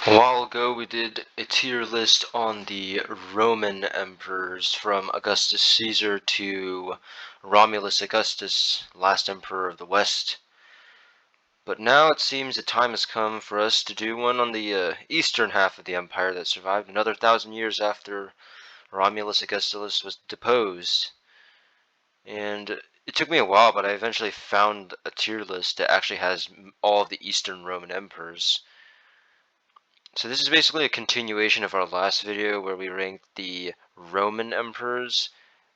A while ago we did a tier list on the Roman emperors from Augustus Caesar to Romulus Augustus, last emperor of the West. But now it seems the time has come for us to do one on the eastern half of the empire that survived another 1,000 years after Romulus Augustulus was deposed. And it took me a while, but I eventually found a tier list that actually has all of the Eastern Roman emperors. So this is basically a continuation of our last video where we ranked the Roman emperors,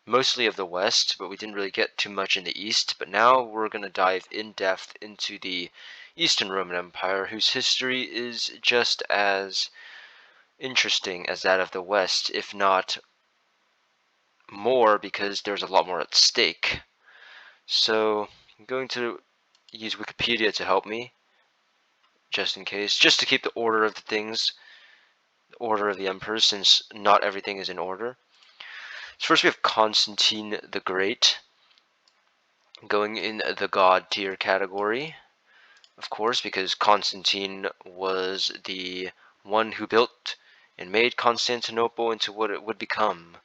mostly of the West, but we didn't really get too much in the East. But now we're going to dive in depth into the Eastern Roman Empire, whose history is just as interesting as that of the West, if not more, because there's a lot more at stake. So I'm going to use Wikipedia to help me, just in case, just to keep the order of the things. Order of the emperors, since not everything is in order. So first we have Constantine the Great, going in the god tier category, of course, because Constantine was the one who built and made Constantinople into what it would become.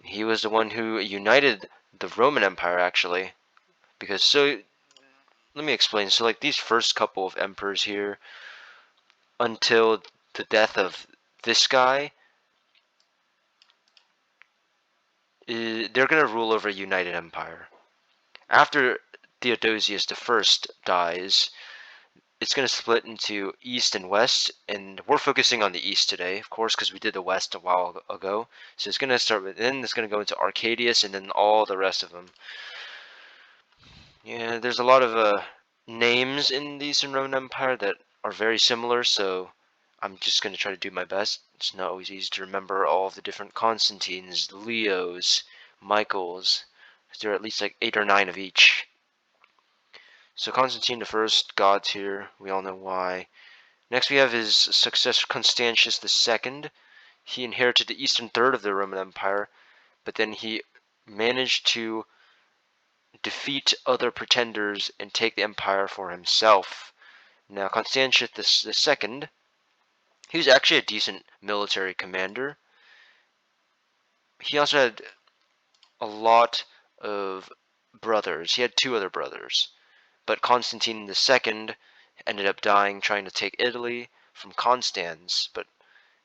He was the one who united the Roman Empire, actually, because, so let me explain. So like these first couple of emperors here, until the death of this guy, they're going to rule over a united empire. After Theodosius I dies, it's going to split into East and West, and we're focusing on the East today, of course, because we did the West a while ago. So it's going to start with, then it's going to go into Arcadius, and then all the rest of them. Yeah, there's a lot of names in the Eastern Roman Empire that are very similar, so I'm just going to try to do my best. It's not always easy to remember all of the different Constantines, Leos, Michaels. There are at least like 8 or 9 of each. So Constantine I, god tier, we all know why. Next we have his successor Constantius II. He inherited the eastern third of the Roman Empire, but then he managed to defeat other pretenders and take the empire for himself. Now Constantius II, he was actually a decent military commander. He also had a lot of brothers. He had 2 other brothers. But Constantine II ended up dying trying to take Italy from Constans,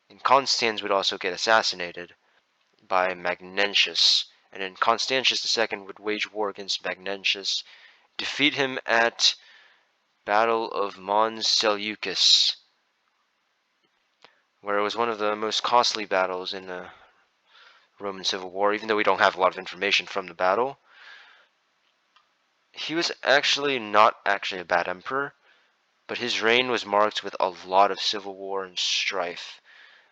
and Constans would also get assassinated by Magnentius, and then Constantius II would wage war against Magnentius, defeat him at Battle of Mons Seleucus, where it was one of the most costly battles in the Roman Civil War, even though we don't have a lot of information from the battle. He was actually not actually a bad emperor, but his reign was marked with a lot of civil war and strife.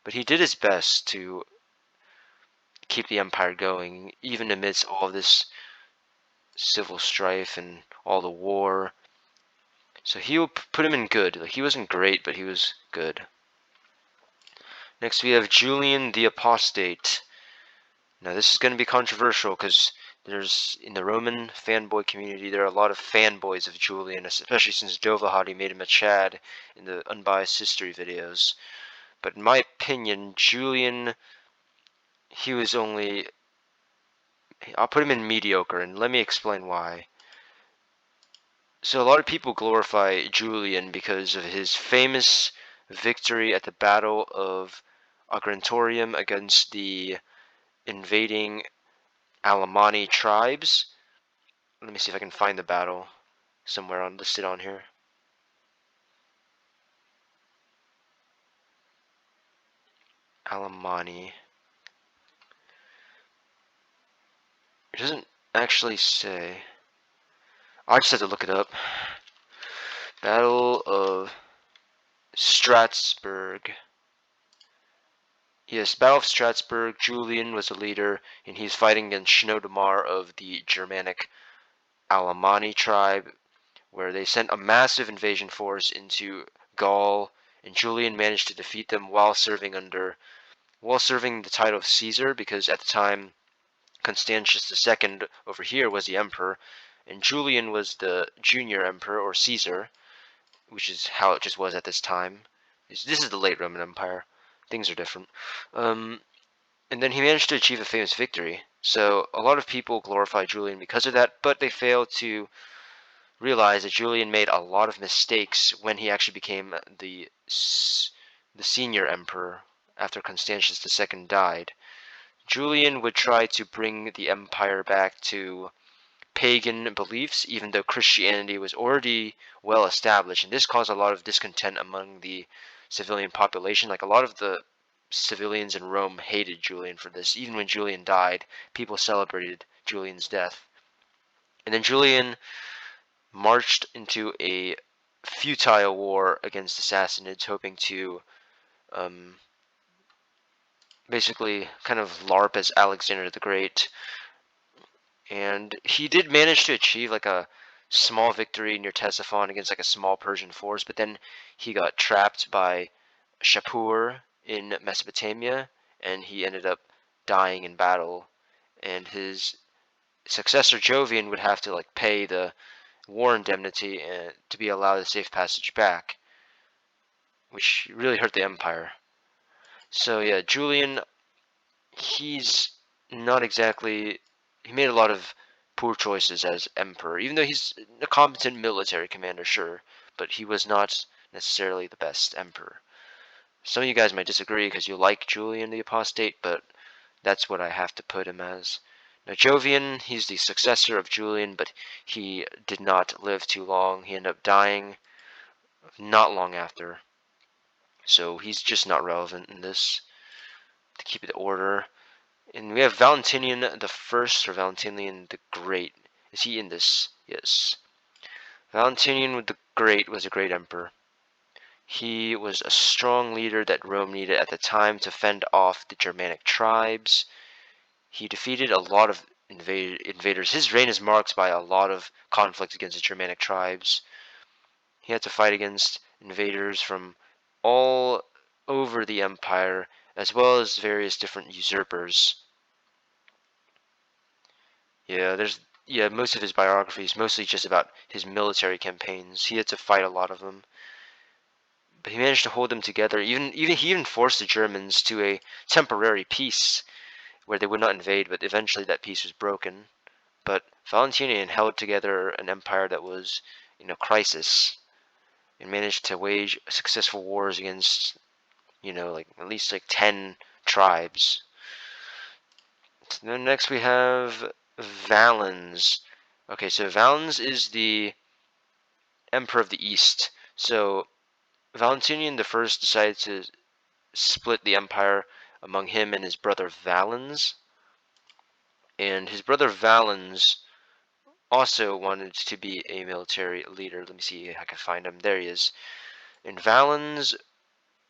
But he did his best to keep the empire going, even amidst all this civil strife and all the war. So he will put him in good. Like, he wasn't great, but he was good. Next we have Julian the Apostate. Now this is going to be controversial because there's, in the Roman fanboy community, there are a lot of fanboys of Julian, especially since Dovahadi made him a Chad in the unbiased history videos. But in my opinion, Julian, he was only, I'll put him in mediocre, and let me explain why. So a lot of people glorify Julian because of his famous victory at the Battle of Agrantorium against the invading Alemanni tribes. Let me see if I can find the battle somewhere listed on here. Alemanni. It doesn't actually say. I just have to look it up. Battle of Strasbourg. Yes, Battle of Strasbourg. Julian was the leader, and he's fighting against Chenodomar of the Germanic Alemanni tribe, where they sent a massive invasion force into Gaul, and Julian managed to defeat them while serving the title of Caesar, because at the time Constantius II over here was the emperor, and Julian was the junior emperor, or Caesar, which is how it just was at this time. This is the late Roman Empire. Things are different. And then he managed to achieve a famous victory. So a lot of people glorify Julian because of that, but they fail to realize that Julian made a lot of mistakes when he actually became the senior emperor after Constantius II died. Julian would try to bring the empire back to pagan beliefs, even though Christianity was already well established, and this caused a lot of discontent among the civilian population. Like a lot of the civilians in Rome hated Julian for this. Even when Julian died, people celebrated Julian's death. And then Julian marched into a futile war against the Sassanids, hoping to um, basically kind of LARP as Alexander the Great. And he did manage to achieve like a small victory near Ctesiphon against like a small Persian force, but then he got trapped by Shapur in Mesopotamia, and he ended up dying in battle. And his successor Jovian would have to like pay the war indemnity to be allowed a safe passage back, which really hurt the empire. So yeah, Julian, he's not exactly, he made a lot of poor choices as emperor, even though he's a competent military commander, sure, but he was not necessarily the best emperor. Some of you guys might disagree because you like Julian the Apostate, but that's what I have to put him as. Now Jovian, he's the successor of Julian, but he did not live too long. He ended up dying not long after. So he's just not relevant in this, to keep it order. And we have Valentinian the First, or Valentinian the Great. Is he in this? Yes. Valentinian the Great was a great emperor. He was a strong leader that Rome needed at the time to fend off the Germanic tribes. He defeated a lot of invaders. His reign is marked by a lot of conflicts against the Germanic tribes. He had to fight against invaders from all over the empire, as well as various different usurpers. Yeah, most of his biography is mostly just about his military campaigns. He had to fight a lot of them, but he managed to hold them together. He even forced the Germans to a temporary peace where they would not invade, but eventually that peace was broken. But Valentinian held together an empire that was in a crisis and managed to wage successful wars against, like at least like 10 tribes. So then next we have Valenz. Okay, so Valenz is the emperor of the East. So Valentinian the First decided to split the empire among him and his brother Valens. And his brother Valens also wanted to be a military leader. Let me see if I can find him. There he is. And Valens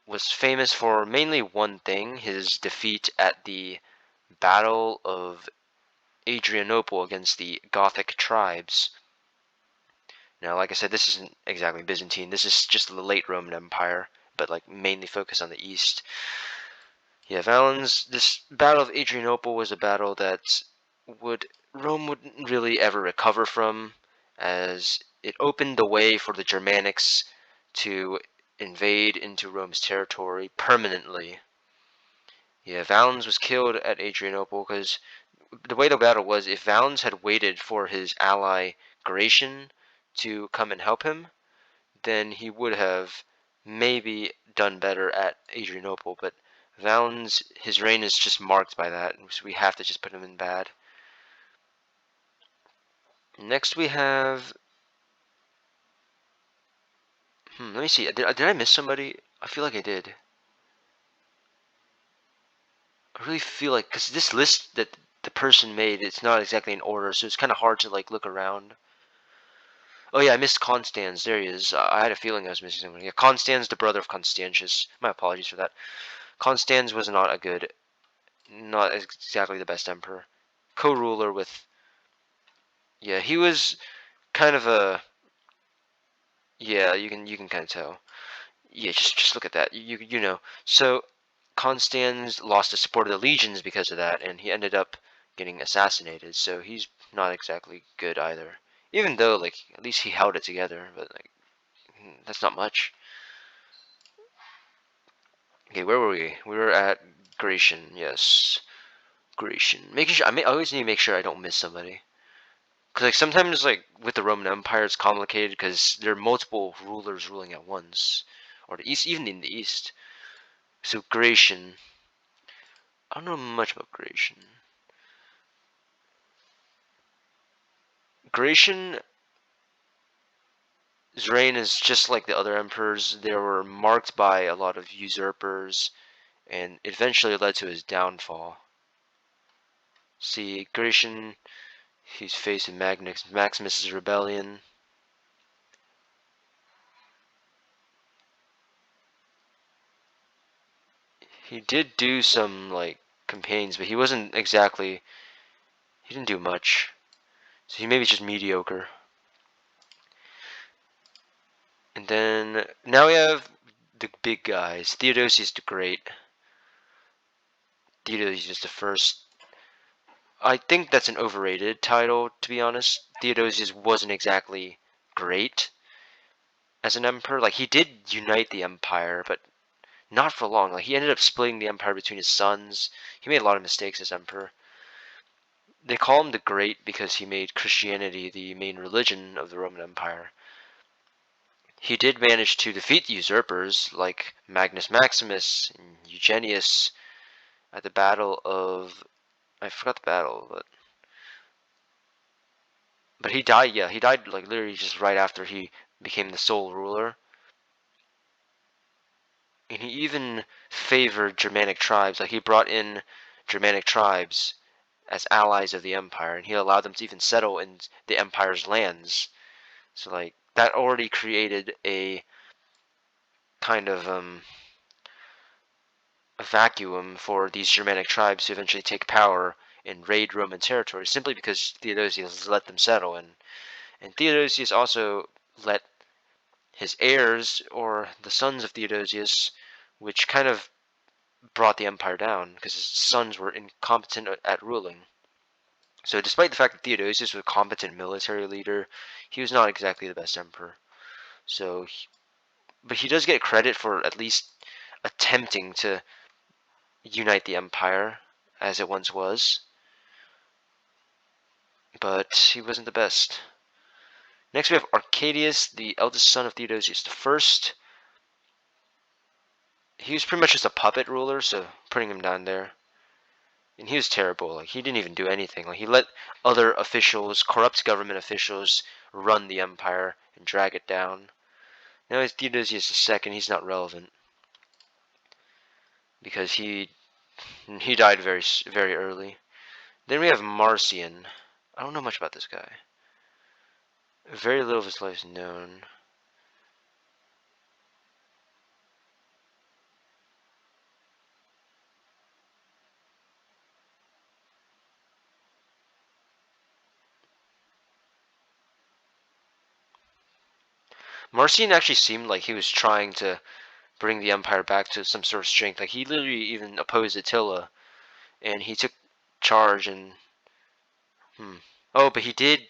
was famous for mainly one thing, his defeat at the Battle of Adrianople against the Gothic tribes. Now, like I said, this isn't exactly Byzantine. This is just the late Roman Empire, but like mainly focused on the East. Yeah, Valens, this Battle of Adrianople was a battle that Rome wouldn't really ever recover from, as it opened the way for the Germanics to invade into Rome's territory permanently. Yeah, Valens was killed at Adrianople because the way the battle was, if Valens had waited for his ally Gratian to come and help him, then he would have maybe done better at Adrianople, but Valens, his reign is just marked by that, so we have to just put him in bad. Next we have, let me see, did I miss somebody? I feel like I did. I really feel like, because this list that the person made, it's not exactly in order, so it's kind of hard to like look around. Oh yeah, I missed Constans. There he is. I had a feeling I was missing someone. Yeah, Constans, the brother of Constantius. My apologies for that. Constans was not exactly the best emperor. Co-ruler with, yeah, he was kind of a, yeah, you can kind of tell. Yeah, just look at that. You know. So Constans lost the support of the legions because of that, and he ended up getting assassinated. So he's not exactly good either. Even though, like, at least he held it together, but like, that's not much. Okay, where were we? We were at Gratian, yes. Gratian. Making sure, I always need to make sure I don't miss somebody. Because like sometimes like with the Roman Empire it's complicated because there are multiple rulers ruling at once. Or the east, even in the east. So Gratian. I don't know much about Gratian. Gratian's reign is just like the other emperors. They were marked by a lot of usurpers and eventually led to his downfall. See, Gratian, he's facing Maximus's rebellion. He did do some like campaigns, but he wasn't exactly. He didn't do much. So he maybe just mediocre. And then now we have the big guys. Theodosius the Great. Theodosius the First. I think that's an overrated title, to be honest. Theodosius wasn't exactly great as an emperor. Like he did unite the empire, but not for long. Like he ended up splitting the empire between his sons. He made a lot of mistakes as emperor. They call him the Great because he made Christianity the main religion of the Roman Empire. He did manage to defeat the usurpers like Magnus Maximus and Eugenius at the battle of, I forgot the battle, but he died. Yeah, he died like literally just right after he became the sole ruler. And he even favored Germanic tribes. Like he brought in Germanic tribes as allies of the empire, and he allowed them to even settle in the empire's lands. So like that already created a kind of a vacuum for these Germanic tribes to eventually take power and raid Roman territory, simply because Theodosius let them settle. And Theodosius also let his heirs, or the sons of Theodosius, which kind of brought the empire down because his sons were incompetent at ruling. So despite the fact that Theodosius was a competent military leader, he was not exactly the best emperor. So, but he does get credit for at least attempting to unite the empire as it once was, but he wasn't the best. Next we have Arcadius, the eldest son of Theodosius I. He was pretty much just a puppet ruler, so putting him down there. And he was terrible. Like he didn't even do anything. Like he let other officials, corrupt government officials, run the empire and drag it down. Now it's Theodosius II. He's not relevant because he died very early. Then we have Marcian. I don't know much about this guy. Very little of his life is known. Marcian actually seemed like he was trying to bring the empire back to some sort of strength. Like he literally even opposed Attila, and he took charge and oh, but he did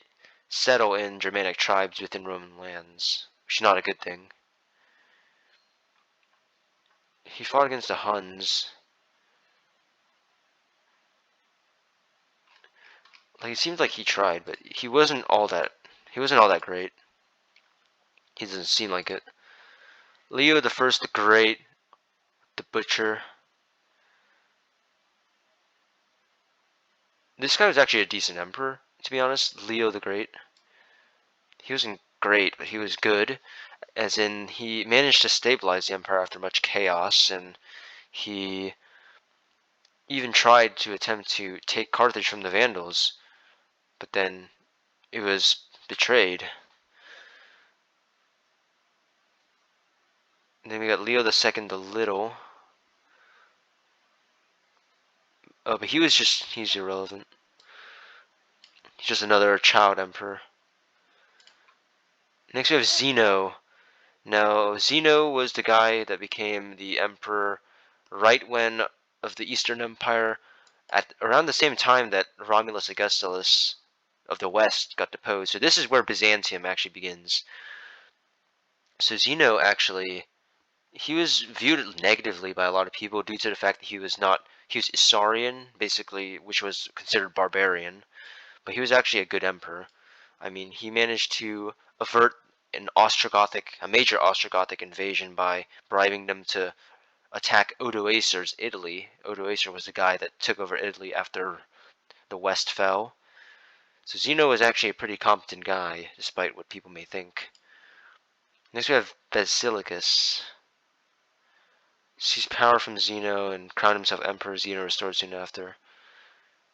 settle in Germanic tribes within Roman lands, which is not a good thing. He fought against the Huns. Like it seemed like he tried, but he wasn't all that. He wasn't all that great. He doesn't seem like it. Leo the First the Great, the Butcher. This guy was actually a decent emperor, to be honest. Leo the Great. He wasn't great, but he was good. As in, he managed to stabilize the empire after much chaos, and he even tried to attempt to take Carthage from the Vandals, but then it was betrayed. And then we got Leo II the Little. Oh, but he's irrelevant. He's just another child emperor. Next we have Zeno. Now, Zeno was the guy that became the emperor right when of the Eastern Empire at around the same time that Romulus Augustulus of the West got deposed. So this is where Byzantium actually begins. So Zeno actually he was viewed negatively by a lot of people due to the fact that he was Isaurian, basically, which was considered barbarian, but he was actually a good emperor. I mean, he managed to avert a major Ostrogothic invasion by bribing them to attack Odoacer's Italy. Odoacer was the guy that took over Italy after the West fell. So Zeno was actually a pretty competent guy, despite what people may think. Next we have Bezilicus. Seized power from Zeno and crowned himself emperor. Zeno restored soon after.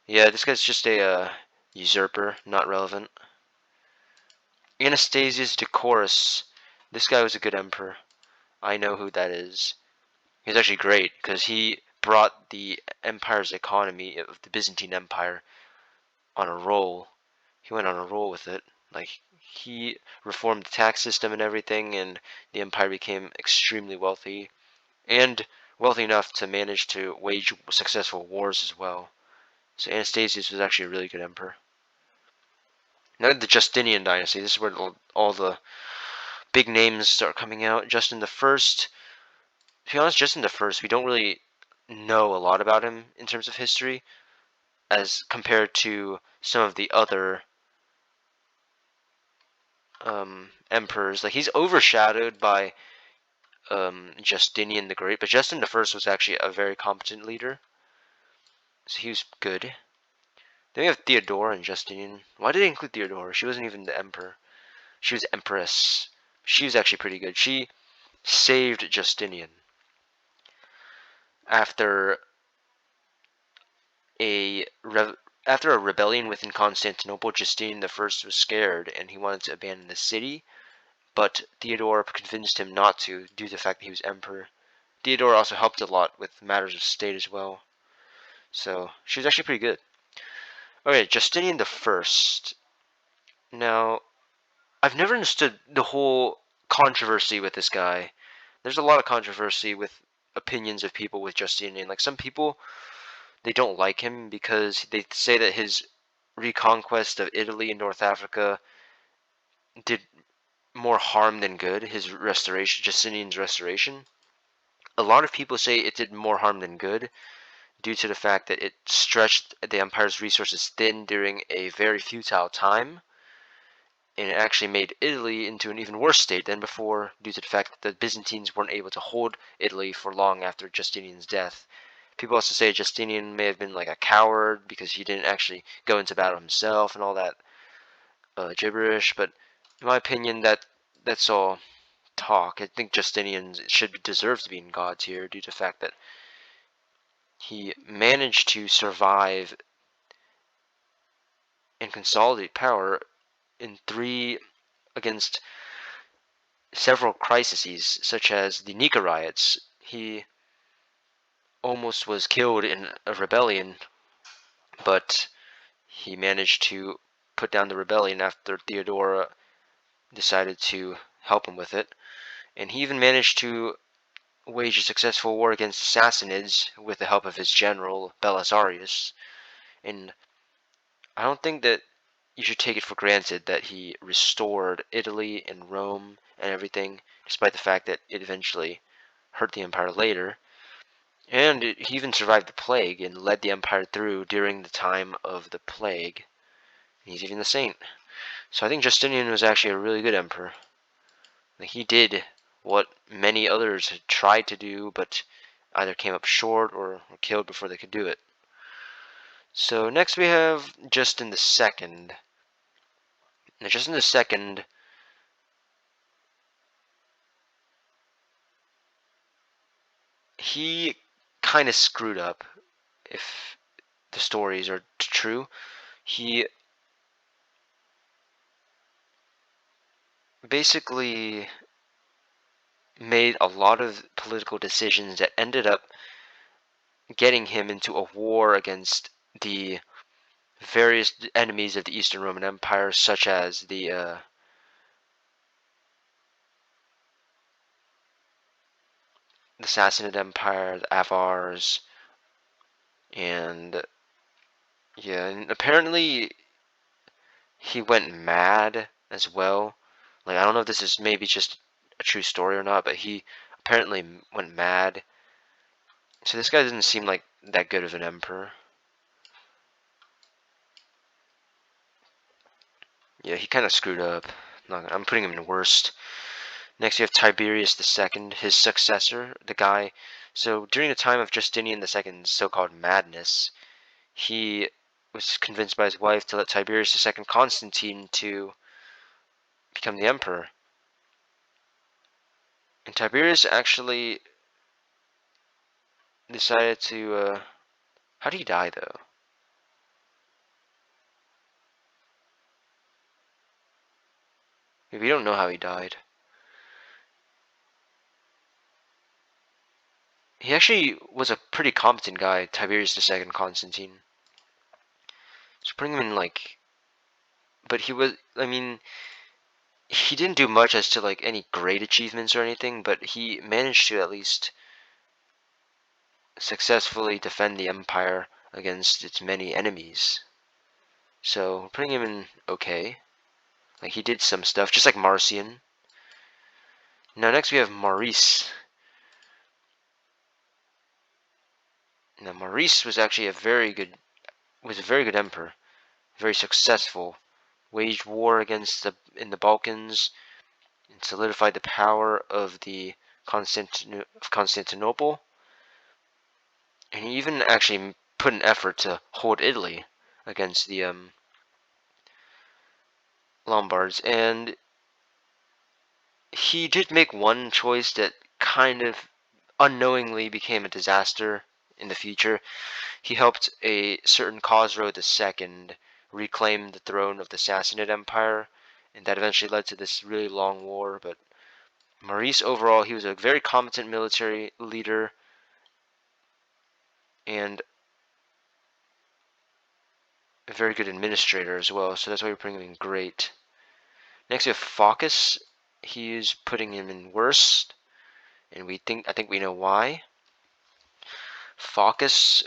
Yeah, this guy's just a usurper, not relevant. Anastasius Decorus. This guy was a good emperor. I know who that is. He's actually great because he brought the empire's economy of the Byzantine Empire on a roll. He went on a roll with it. Like, he reformed the tax system and everything, and the empire became extremely wealthy, and wealthy enough to manage to wage successful wars as well. So Anastasius was actually a really good emperor. Now the Justinian Dynasty. This is where all the big names start coming out. Justin the First. To be honest, Justin the First, we don't really know a lot about him in terms of history, as compared to some of the other emperors. Like, he's overshadowed by Justinian the Great, but Justin the First was actually a very competent leader, so he was good. Then we have Theodora and Justinian. Why did they include Theodora? She wasn't even the emperor. She was empress. She was actually pretty good. She saved Justinian after a rebellion within Constantinople. Justinian the First was scared and he wanted to abandon the city, but Theodora convinced him not to due to the fact that he was emperor. Theodora also helped a lot with matters of state as well, so she was actually pretty good. Okay, Justinian the First. Now, I've never understood the whole controversy with this guy. There's a lot of controversy with opinions of people with Justinian. Like, some people, they don't like him because they say that his reconquest of Italy and North Africa did more harm than good. His restoration, Justinian's restoration. A lot of people say it did more harm than good due to the fact that it stretched the empire's resources thin during a very futile time, and it actually made Italy into an even worse state than before due to the fact that the Byzantines weren't able to hold Italy for long after Justinian's death. People also say Justinian may have been like a coward because he didn't actually go into battle himself and all that gibberish, but in my opinion, that's all talk. I think Justinian should deserve to be in God tier due to the fact that he managed to survive and consolidate power in against several crises, such as the Nika riots. He almost was killed in a rebellion, but he managed to put down the rebellion after Theodora decided to help him with it. And he even managed to wage a successful war against the Sassanids with the help of his general Belisarius. And I don't think that you should take it for granted that he restored Italy and Rome and everything, despite the fact that it eventually hurt the empire later. And he even survived the plague and led the empire through during the time of the plague. He's even a saint. So I think Justinian was actually a really good emperor. He did what many others had tried to do, but either came up short or were killed before they could do it. So next we have Justin II. Now Justin II, he kind of screwed up, if the stories are true. He basically made a lot of political decisions that ended up getting him into a war against the various enemies of the Eastern Roman Empire, such as the Sassanid Empire, the Avars, and yeah, and apparently he went mad as well. Like, I don't know if this is maybe just a true story or not, but he apparently went mad. So this guy doesn't seem like that good of an emperor. Yeah, he kind of screwed up. I'm putting him in worst. Next, you have Tiberius II, his successor, the guy. So during the time of Justinian II's so-called madness, he was convinced by his wife to let Tiberius II Constantine to become the emperor. And Tiberius actually decided to, how did he die though? We don't know how he died. He actually was a pretty competent guy, Tiberius II Constantine. So putting him in like, but he was, I mean, he didn't do much as to like any great achievements or anything, but he managed to at least successfully defend the empire against its many enemies. So putting him in okay. Like he did some stuff, just like Marcian. Now next we have Maurice. Now Maurice was actually a very good emperor, very successful. Waged war against in the Balkans and solidified the power of the Constantinople. And he even actually put an effort to hold Italy against the Lombards. And he did make one choice that kind of unknowingly became a disaster in the future. He helped a certain Khosrow II reclaim the throne of the Sassanid Empire, and that eventually led to this really long war. But Maurice, overall, he was a very competent military leader and a very good administrator as well, so that's why we're putting him in great. Next we have Focus. He's putting him in worst, and I think we know why. Focus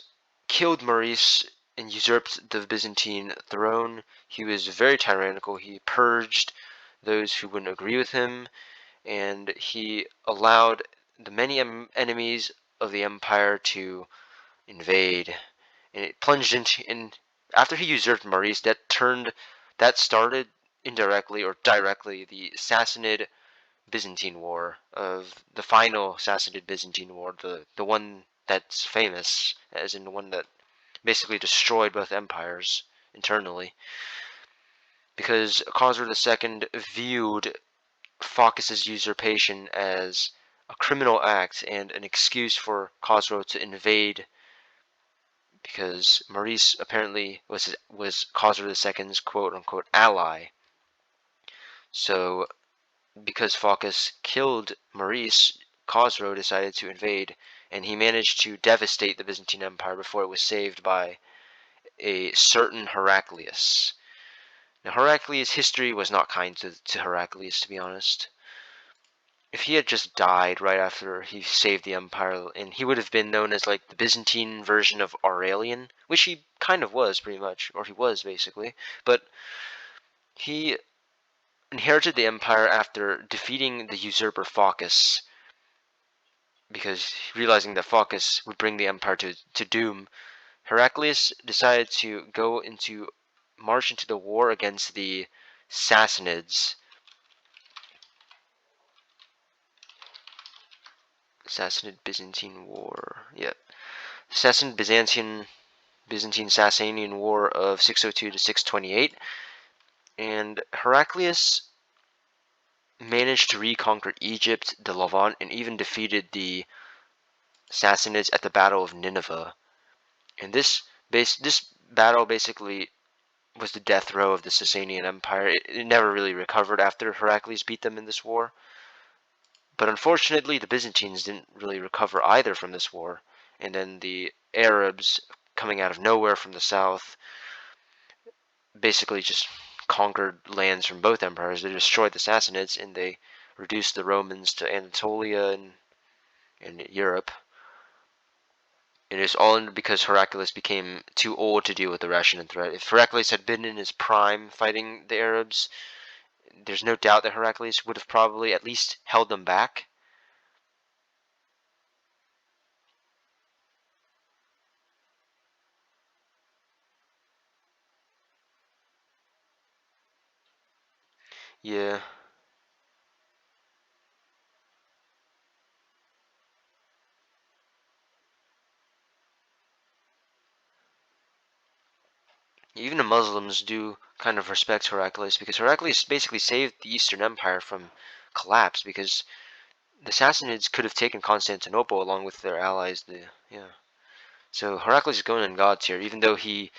killed Maurice and usurped the Byzantine throne. He was very tyrannical. He purged those who wouldn't agree with him, and he allowed the many enemies of the empire to invade. And it plunged after he usurped Maurice, that started indirectly or directly the Sassanid Byzantine War, of the final Sassanid Byzantine War, the one that's famous, as in the one that basically destroyed both empires internally, because Khosrow II viewed Focus's usurpation as a criminal act and an excuse for Khosrow to invade, because Maurice apparently was Khosrow II's quote-unquote ally. So because Focus killed Maurice, Khosrow decided to invade, and he managed to devastate the Byzantine Empire before it was saved by a certain Heraclius. Now, Heraclius' history was not kind to Heraclius, to be honest. If he had just died right after he saved the empire, and he would have been known as like the Byzantine version of Aurelian, which he kind of was pretty much, or he was basically, but he inherited the empire after defeating the usurper Focus, because realizing that Focus would bring the empire to doom, Heraclius decided to march into the war against the Sassanids. Sassanid Byzantine War. Yep. Sassanid Byzantine Sasanian War of 602 to 628. And Heraclius managed to reconquer Egypt, the Levant, and even defeated the Sassanids at the Battle of Nineveh. And this battle basically was the death row of the Sasanian Empire. It never really recovered after Heraclius beat them in this war. But unfortunately, the Byzantines didn't really recover either from this war. And then the Arabs, coming out of nowhere from the south, basically just conquered lands from both empires. They destroyed the Sassanids, and they reduced the Romans to Anatolia and Europe. It is all because Heraclius became too old to deal with the Russian threat. If Heraclius had been in his prime fighting the Arabs, there's no doubt that Heraclius would have probably at least held them back. Yeah. Even the Muslims do kind of respect Heraclius because Heraclius basically saved the Eastern Empire from collapse because the Sassanids could have taken Constantinople along with their allies. So Heraclius is going in God tier, even though he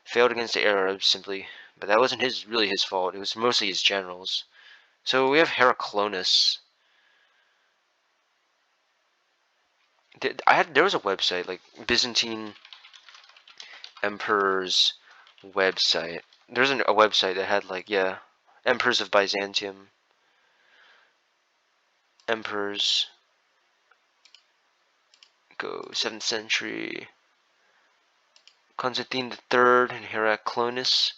failed against the Arabs simply, but that wasn't really his fault. It was mostly his generals. So we have Heraclonus. There was a website like Byzantine Emperor's website. There's a website that had like Emperors of Byzantium, Emperors go 7th century. Constantine the Third and Heraclonus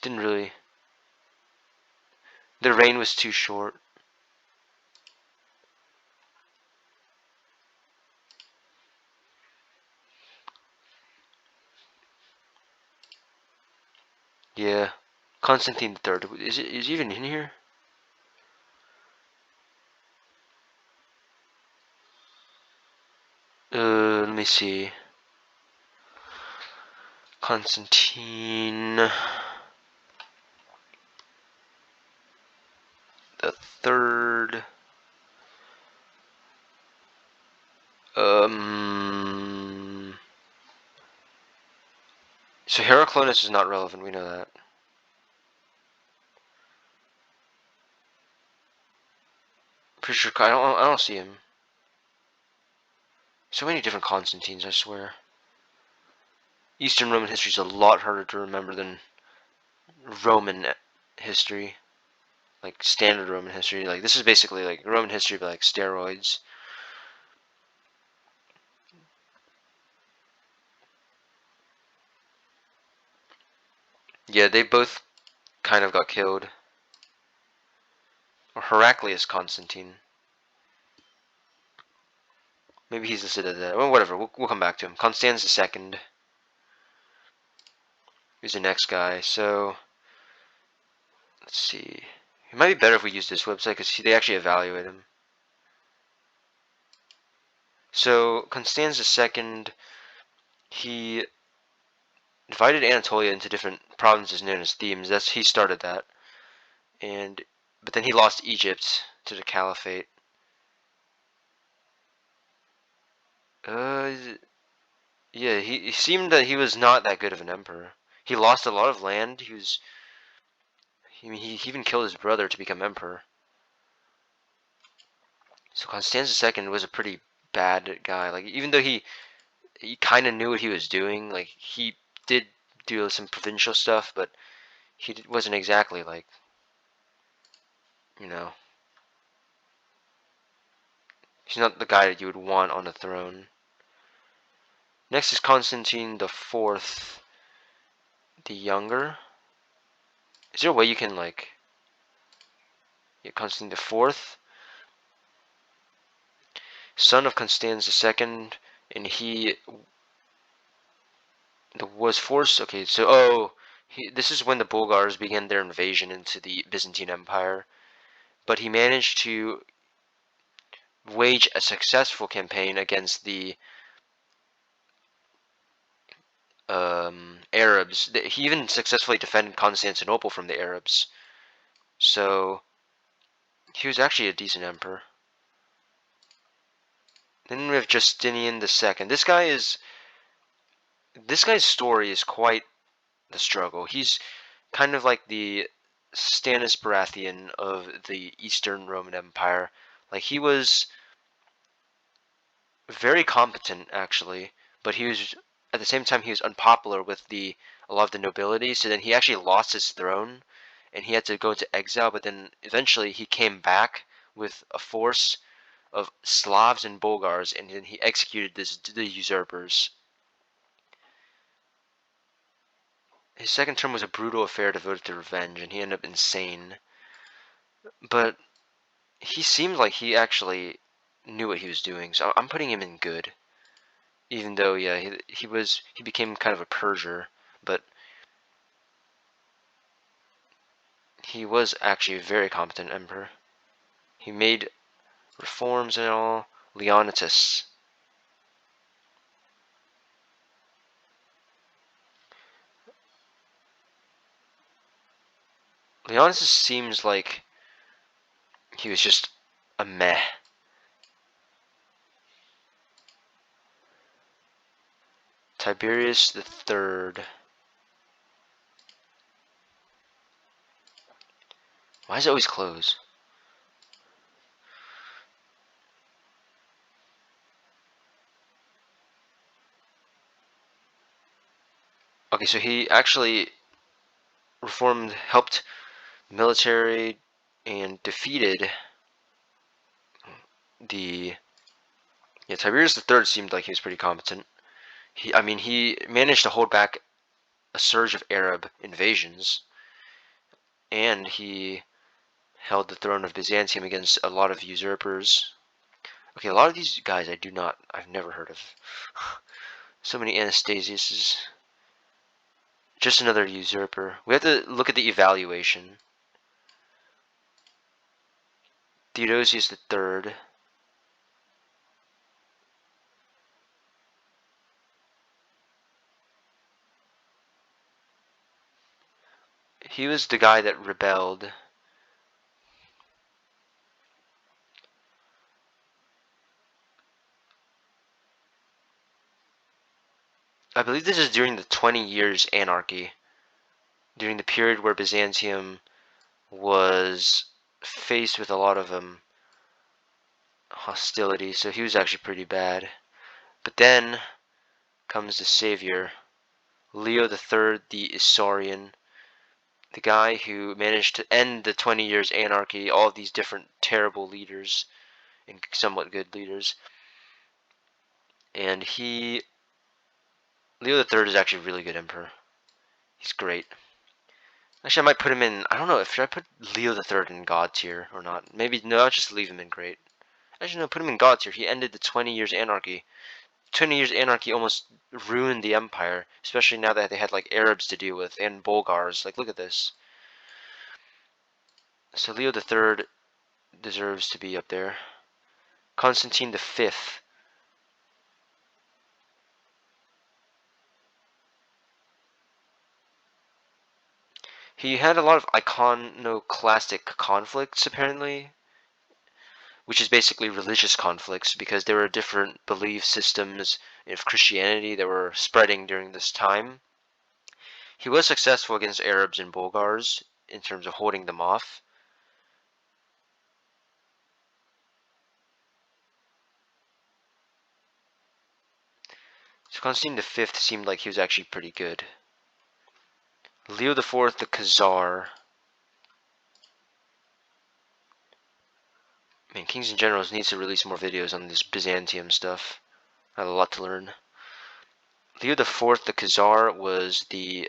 didn't really. Their reign was too short. Yeah, Constantine the Third. Is he even in here? Let me see. Constantine the Third. So Heraclonus is not relevant. We know that. Pretty sure I don't see him. So many different Constantines, I swear. Eastern Roman history is a lot harder to remember than Roman history, like standard Roman history. Like this is basically like Roman history, but like steroids. Yeah, they both kind of got killed. Or Heraclius Constantine. Maybe he's listed as that. Well, whatever. We'll come back to him. Constans II is the next guy. So let's see. It might be better if we use this website because they actually evaluate him. So Constans II, he divided Anatolia into different provinces known as themes. He started that, but then he lost Egypt to the Caliphate. Uh, yeah, he seemed that he was not that good of an emperor. He lost a lot of land. He even killed his brother to become emperor. So Constans II was a pretty bad guy. Like even though he kind of knew what he was doing, like he did do some provincial stuff, but he wasn't exactly like, you know, he's not the guy that you would want on the throne. Next is Constantine the Fourth, the Younger. Is there a way you can like get Constantine the Fourth, son of Constans II, and he was forced. Okay, so this is when the Bulgars began their invasion into the Byzantine Empire, but he managed to wage a successful campaign against the Arabs. He even successfully defended Constantinople from the Arabs. So he was actually a decent emperor. Then we have Justinian II. This guy's story is quite the struggle. He's kind of like the Stannis Baratheon of the Eastern Roman Empire. Like he was very competent actually, but he was at the same time he was unpopular with a lot of the nobility. So then he actually lost his throne, and he had to go into exile. But then eventually he came back with a force of Slavs and Bulgars, and then he executed the usurpers. His second term was a brutal affair devoted to revenge, and he ended up insane. But he seemed like he actually knew what he was doing, so I'm putting him in good. Even though, yeah, he became kind of a purger, but He was actually a very competent emperor. He made reforms and all. Leonidas. Leonidas seems like he was just a meh. Tiberius the Third. Why does it always close? Okay, so he actually helped the military and defeated the. Yeah, Tiberius the Third seemed like he was pretty competent. He managed to hold back a surge of Arab invasions, and he held the throne of Byzantium against a lot of usurpers. Okay, a lot of these guys I've never heard of. So many Anastasiuses. Just another usurper. We have to look at the evaluation. Theodosius III. He was the guy that rebelled. I believe this is during the 20 Years' Anarchy. During the period where Byzantium was faced with a lot of hostility, so he was actually pretty bad. But then comes the savior, Leo III the Isaurian, the guy who managed to end the 20 Years' Anarchy, all of these different terrible leaders and somewhat good leaders. And Leo III is actually a really good emperor. He's great. Actually, I might put him in, I don't know, should I put Leo III in God tier or not? Maybe, no, I'll just leave him in great. Actually, no, put him in God tier. He ended the 20 Years' Anarchy. 20 Years' Anarchy almost ruined the empire, especially now that they had, like, Arabs to deal with and Bulgars. Like, look at this. So Leo III deserves to be up there. Constantine V. He had a lot of iconoclastic conflicts, apparently, which is basically religious conflicts because there were different belief systems of Christianity that were spreading during this time. He was successful against Arabs and Bulgars in terms of holding them off. So Constantine V seemed like he was actually pretty good. Leo IV the Kazaar. Man, Kings and Generals needs to release more videos on this Byzantium stuff. I have a lot to learn. Leo IV the Kazaar he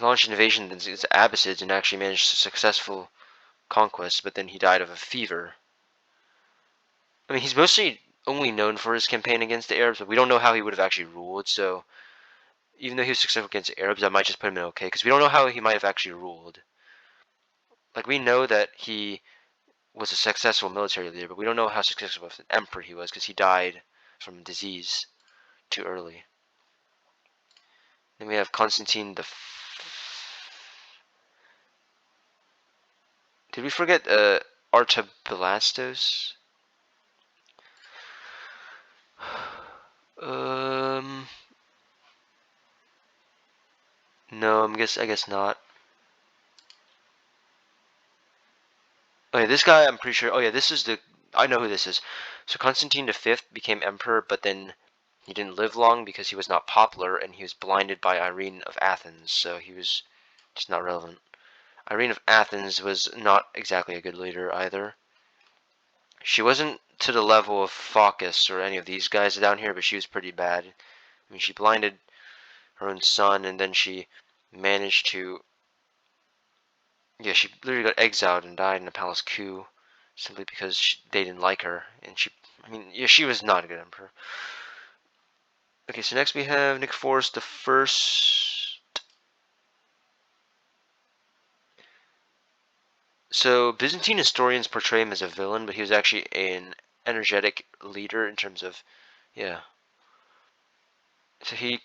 launched an invasion against the Abbasids and actually managed a successful conquest, but then he died of a fever. I mean, he's mostly only known for his campaign against the Arabs, but we don't know how he would have actually ruled, so even though he was successful against the Arabs, I might just put him in okay, because we don't know how he might have actually ruled. Like, we know that he was a successful military leader, but we don't know how successful of an emperor he was, because he died from disease too early. Then we have Constantine the... Did we forget Artabilastos? No, I guess not. Okay, this guy, I'm pretty sure. Oh yeah, I know who this is. So Constantine V became emperor, but then he didn't live long because he was not popular and he was blinded by Irene of Athens. So he was just not relevant. Irene of Athens was not exactly a good leader either. She wasn't to the level of Phocas or any of these guys down here, but she was pretty bad. I mean, she blinded her own son, and then she managed to. Yeah, she literally got exiled and died in a palace coup simply because they didn't like her. And yeah, she was not a good emperor. Okay, so next we have Nicephorus the First. So Byzantine historians portray him as a villain, but he was actually an energetic leader in terms of, yeah. So he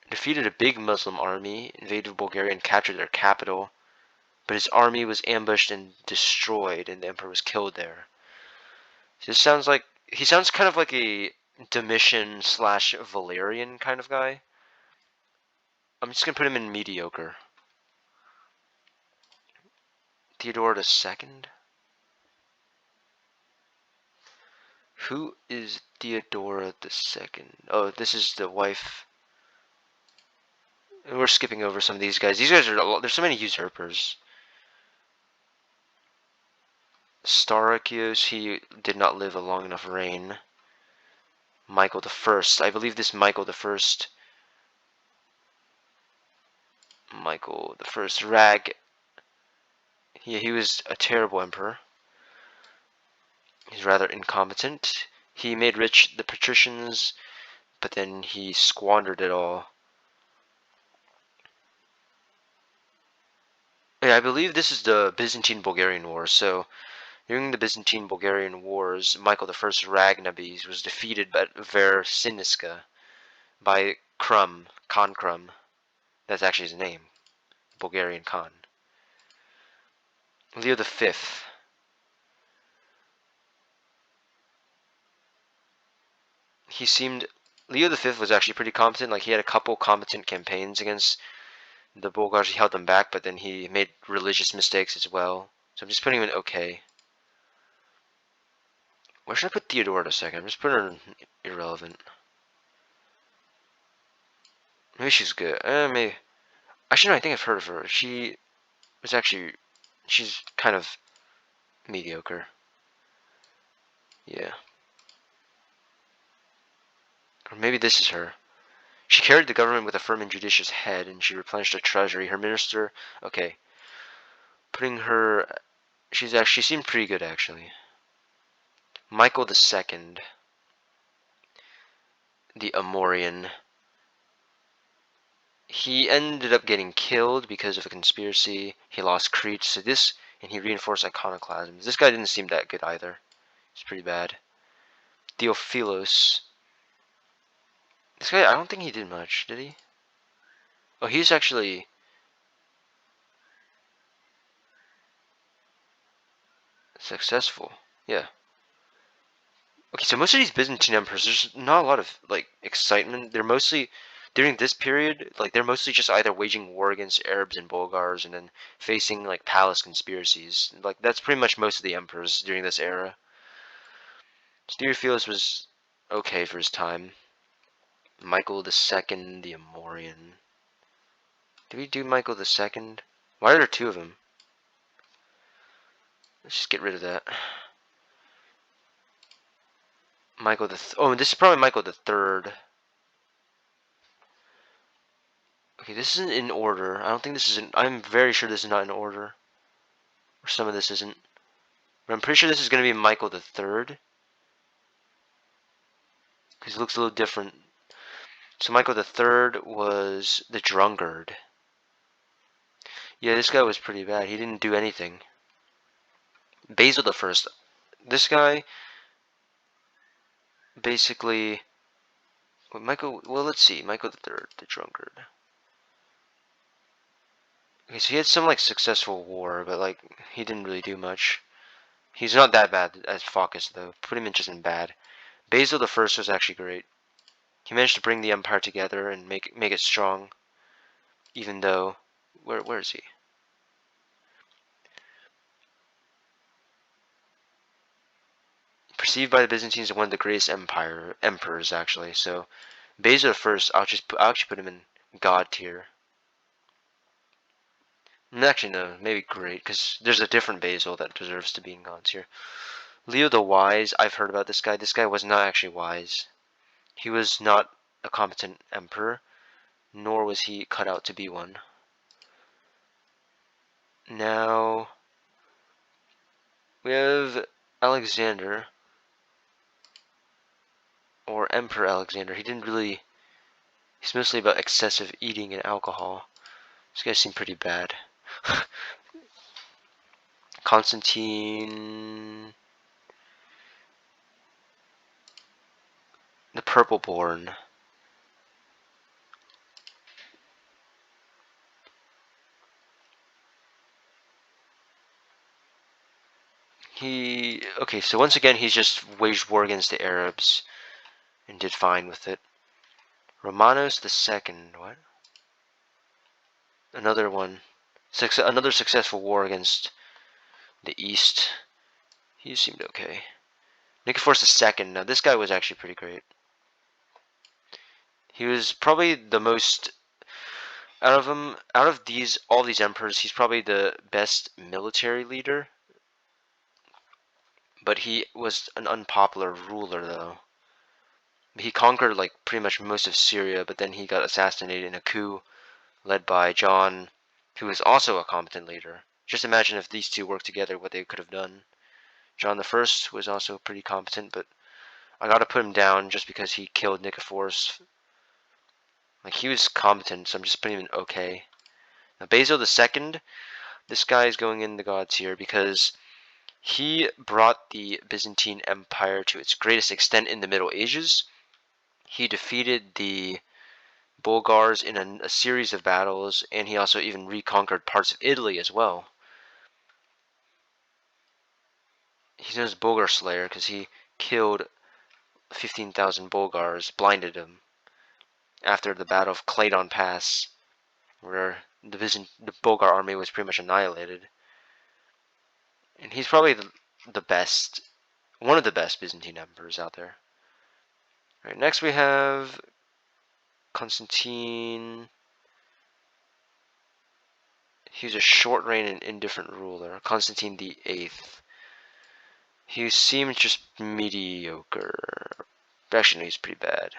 defeated a big Muslim army, invaded Bulgaria, and captured their capital. But his army was ambushed and destroyed, and the emperor was killed there. So this sounds like he sounds kind of like a Domitian slash Valerian kind of guy. I'm just gonna put him in mediocre. Theodore II. Who is Theodora II? Oh, this is the wife. We're skipping over some of these guys. These guys are there's so many usurpers. Stauracius, he did not live a long enough reign. Michael I. I believe this Michael I. Michael I. Rag. Yeah, he was a terrible emperor. He's rather incompetent. He made rich the patricians, but then he squandered it all. Yeah, I believe this is the Byzantine-Bulgarian War. So during the Byzantine-Bulgarian Wars, Michael I Ragnabes was defeated at Versiniska by Khan Krum. That's actually his name, Bulgarian Khan. Leo V. Leo V was actually pretty competent. Like, he had a couple competent campaigns against the Bulgars. He held them back, but then he made religious mistakes as well. So I'm just putting him in okay. Where should I put Theodora II? I'm just putting her in irrelevant. Maybe she's good. Maybe. Actually, no, I think I've heard of her. She's kind of mediocre. Yeah. Or maybe this is her. She carried the government with a firm and judicious head, and she replenished the treasury. Her minister, okay. Putting her, she seemed pretty good, actually. Michael II, the Amorian. He ended up getting killed because of a conspiracy. He lost Crete, so and he reinforced iconoclasm. This guy didn't seem that good either. He's pretty bad. Theophilos. This guy, I don't think he did much, did he? Oh, he's actually successful. Yeah. Okay, so most of these Byzantine emperors, there's not a lot of, like, excitement. They're mostly, during this period, like, they're mostly just either waging war against Arabs and Bulgars and then facing, like, palace conspiracies. Like, that's pretty much most of the emperors during this era. Theophilos was okay for his time. Michael II, the Amorian. Did we do Michael II? Why are there two of them? Let's just get rid of that. Oh, this is probably Michael III. Okay, this isn't in order. I don't think this is I'm very sure this is not in order. Or some of this isn't. But I'm pretty sure this is going to be Michael III. Because he looks a little different. So Michael III was the drunkard. Yeah, this guy was pretty bad. He didn't do anything. Basil I. This guy basically... Well, let's see. Michael III, the drunkard. Okay, so he had some, like, successful war, but, like, he didn't really do much. He's not that bad as Phocas, though. Put him in just in bad. Basil I was actually great. He managed to bring the empire together and make it strong. Even though... Where is he? Perceived by the Byzantines as one of the greatest emperors, actually. So, Basil I, I'll actually put him in God tier. Actually, no, maybe great, because there's a different Basil that deserves to be in God tier. Leo the Wise, I've heard about this guy. This guy was not actually wise. He was not a competent emperor, nor was he cut out to be one. Now, we have Alexander, or Emperor Alexander. He's mostly about excessive eating and alcohol. This guy seemed pretty bad. Constantine the Purple-born. Okay, so once again, he's just waged war against the Arabs and did fine with it. Romanos II, what? Another one. Another successful war against the East. He seemed okay. Nicephorus II, now this guy was actually pretty great. He was probably the most, out of all these emperors, he's probably the best military leader. But he was an unpopular ruler, though. He conquered like pretty much most of Syria, but then he got assassinated in a coup led by John, who was also a competent leader. Just imagine if these two worked together, what they could have done. John I was also pretty competent, but I gotta put him down just because he killed Nicephorus. Like, he was competent, so I'm just putting him in okay. Now, Basil II, this guy is going in the gods here because he brought the Byzantine Empire to its greatest extent in the Middle Ages. He defeated the Bulgars in a series of battles, and he also even reconquered parts of Italy as well. He's known as Bulgar Slayer because he killed 15,000 Bulgars, blinded them, after the Battle of Claydon Pass, where the Bulgar army was pretty much annihilated. And he's probably the best, one of the best Byzantine emperors out there. All right, next we have Constantine. He was a short reign and indifferent ruler. Constantine the Ii. He seemed just mediocre. Actually, no, he's pretty bad.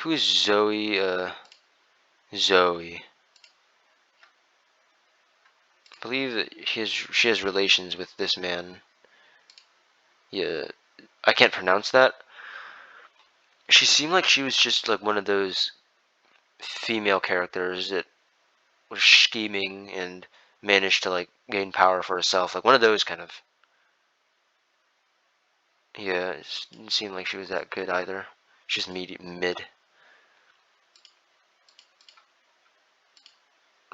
Who is Zoe? Zoe. I believe that she has relations with this man. Yeah, I can't pronounce that. She seemed like she was just like one of those female characters that was scheming and managed to like gain power for herself. Like one of those kind of. Yeah, it didn't seem like she was that good either. She's mid.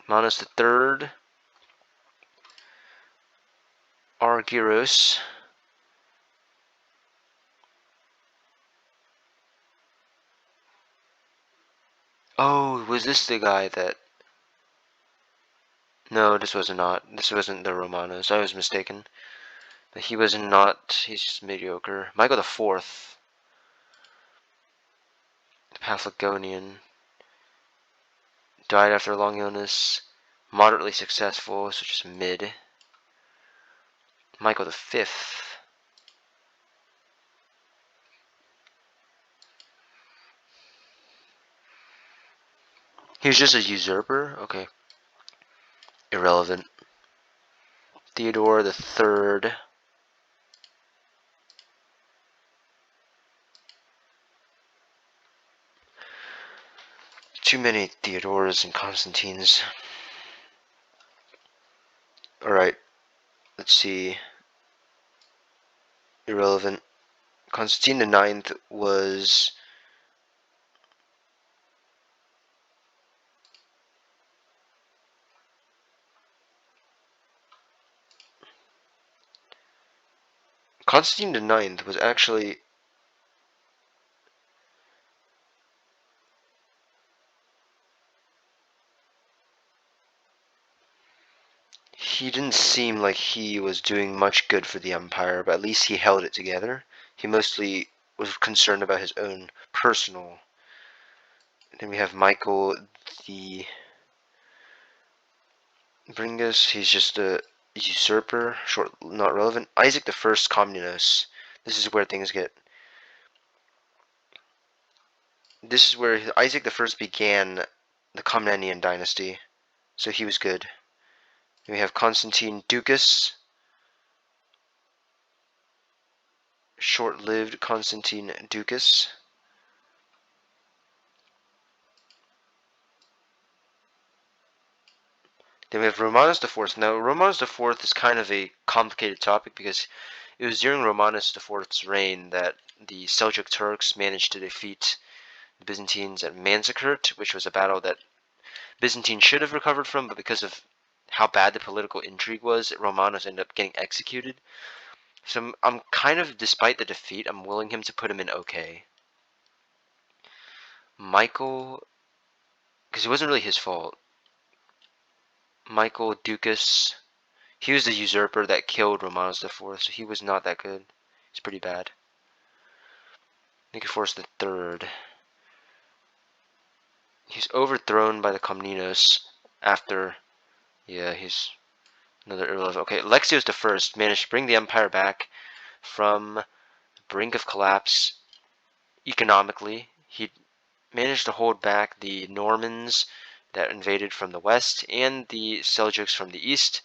Manuel III. Argyros. Oh, was this the guy that... No, this was not. This wasn't the Romanos. I was mistaken. But he was not... He's just mediocre. Michael the Fourth. The Paphlagonian. Died after a long illness. Moderately successful, so just mid. Michael the Fifth. He was just a usurper? Okay. Irrelevant. Theodore the Third. Too many Theodores and Constantines. Alright. Let's see. Irrelevant. Constantine the Ninth was... Constantine the Ninth was actually... He didn't seem like he was doing much good for the empire, but at least he held it together. He mostly was concerned about his own personal. Then we have Michael the Bringus. He's just a usurper, short, not relevant. Isaac the First Comnenos. This is where things get. This is where Isaac the First began the Komnenian dynasty, so he was good. Then we have Constantine Dukas. Short-lived Constantine Dukas. Then we have Romanus IV. Now, Romanus IV is kind of a complicated topic because it was during Romanus IV's reign that the Seljuk Turks managed to defeat the Byzantines at Manzikert, which was a battle that Byzantine should have recovered from, but because of how bad the political intrigue was, Romanus ended up getting executed. So I'm kind of, despite the defeat, I'm willing him to put him in okay. Michael, because it wasn't really his fault. Michael Dukas, he was the usurper that killed Romanus IV, so he was not that good. He's pretty bad. Nicephorus III. He's overthrown by the Komnenos after, yeah, he's another irrelevant. Okay, Alexios I managed to bring the empire back from the brink of collapse economically. He managed to hold back the Normans that invaded from the west and the Seljuks from the east.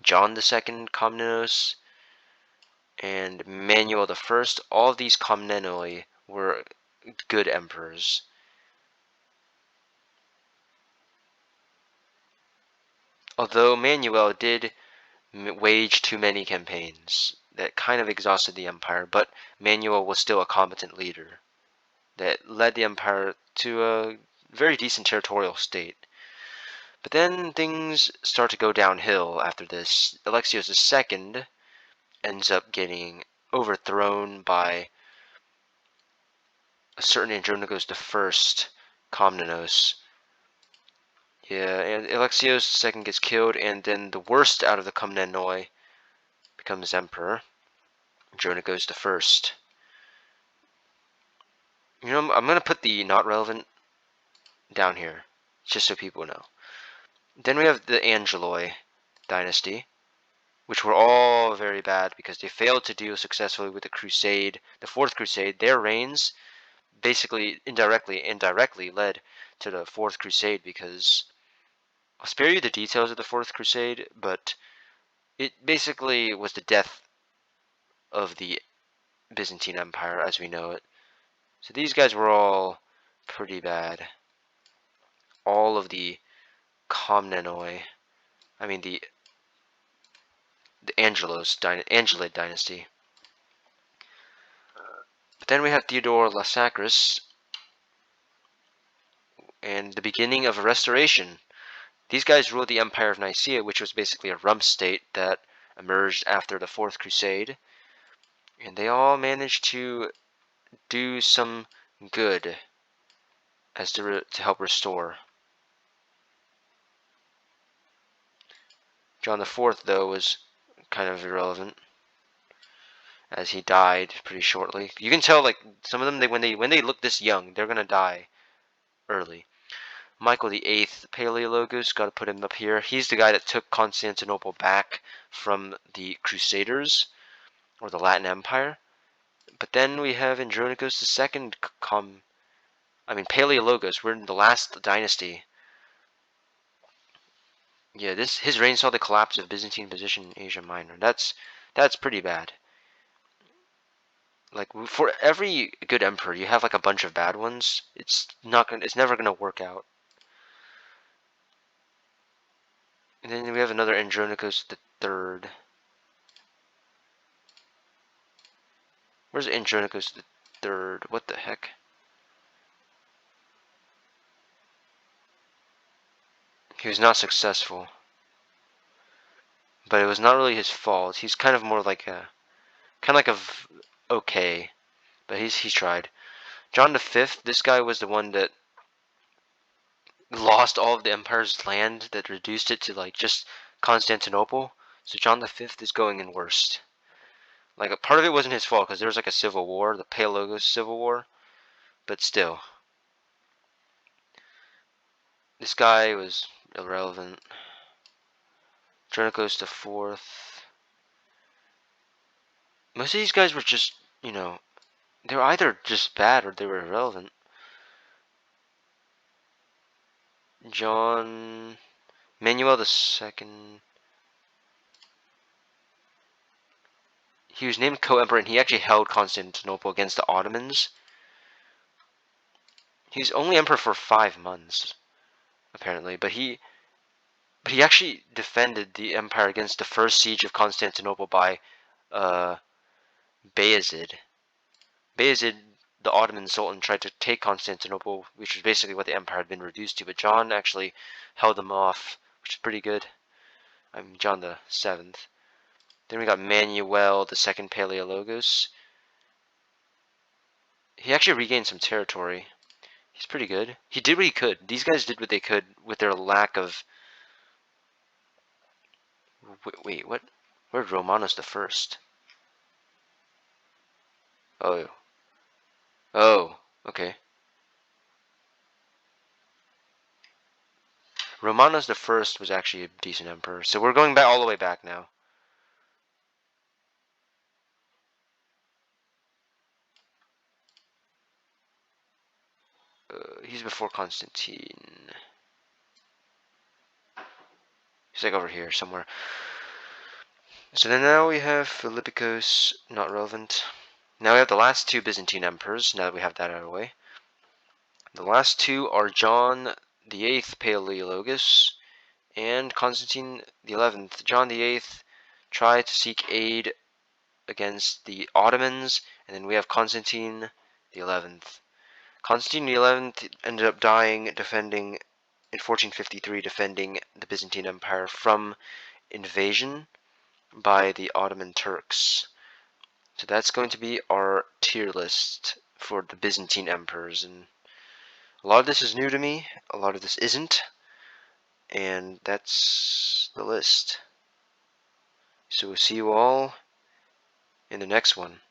John II Komnenos and Manuel I, all of these Komnenoi were good emperors. Although Manuel did wage too many campaigns that kind of exhausted the empire, but Manuel was still a competent leader that led the empire to a very decent territorial state. But then things start to go downhill after this. Alexios II ends up getting overthrown by a certain Andronicus I Komnenos. Yeah, and Alexios II gets killed, and then the worst out of the Komnenoi becomes emperor, Andronicus I. You know, I'm going to put the not relevant down here, just so people know. Then we have the Angeloi Dynasty, which were all very bad because they failed to deal successfully with the Crusade, the Fourth Crusade. Their reigns basically indirectly led to the Fourth Crusade because I'll spare you the details of the Fourth Crusade, but it basically was the death of the Byzantine Empire as we know it. So these guys were all pretty bad. All of the Komnenoi, I mean the Angeloi Dynasty. But then we have Theodore Lasacris and the beginning of a restoration. These guys ruled the Empire of Nicaea, which was basically a rump state that emerged after the Fourth Crusade. And they all managed to do some good as to help restore. John IV, though, was kind of irrelevant as he died pretty shortly. You can tell, like, some of them, when they look this young, they're gonna die early. Michael VIII, Paleologus, got to put him up here. He's the guy that took Constantinople back from the Crusaders, or the Latin Empire. But then we have Andronicus II, Paleologus. We're in the last dynasty. Yeah, his reign saw the collapse of Byzantine position in Asia Minor. That's pretty bad. Like, for every good emperor, you have like a bunch of bad ones. It's never gonna work out. And then we have another Andronicus III. Where's Andronicus III? What the heck? He was not successful. But it was not really his fault. He's kind of more like okay. But he tried. John V, this guy was the one that lost all of the empire's land, that reduced it to like just Constantinople. So John V is going in worst. Like, a part of it wasn't his fault because there was like a civil war, the Paleologus civil war. But still, this guy was irrelevant. Andronicus IV. Most of these guys were just, they were either just bad or they were irrelevant. Manuel II. He was named co-emperor, and he actually held Constantinople against the Ottomans. He was only emperor for 5 months, apparently, but he But he actually defended the empire against the first siege of Constantinople by Bayezid. Bayezid, the Ottoman Sultan, tried to take Constantinople, which was basically what the empire had been reduced to, but John actually held them off, which is pretty good. I'm John the Seventh. Then we got Manuel the Second Paleologus. He actually regained some territory. He's pretty good. He did what he could. These guys did what they could with their lack of. Wait, what? Where'd Romanus the First? Oh. Oh, okay. Romanus the First was actually a decent emperor. So we're going back all the way back now. He's before Constantine. He's like over here somewhere. So then now we have Philippicus, not relevant. Now we have the last two Byzantine emperors, now that we have that out of the way. The last two are John the Eighth Paleologus and Constantine the 11th. John the Eighth tried to seek aid against the Ottomans, and then we have Constantine the 11th. Constantine the 11th ended up dying defending in 1453, defending the Byzantine Empire from invasion by the Ottoman Turks. So that's going to be our tier list for the Byzantine emperors, and a lot of this is new to me, a lot of this isn't, and that's the list. So we'll see you all in the next one.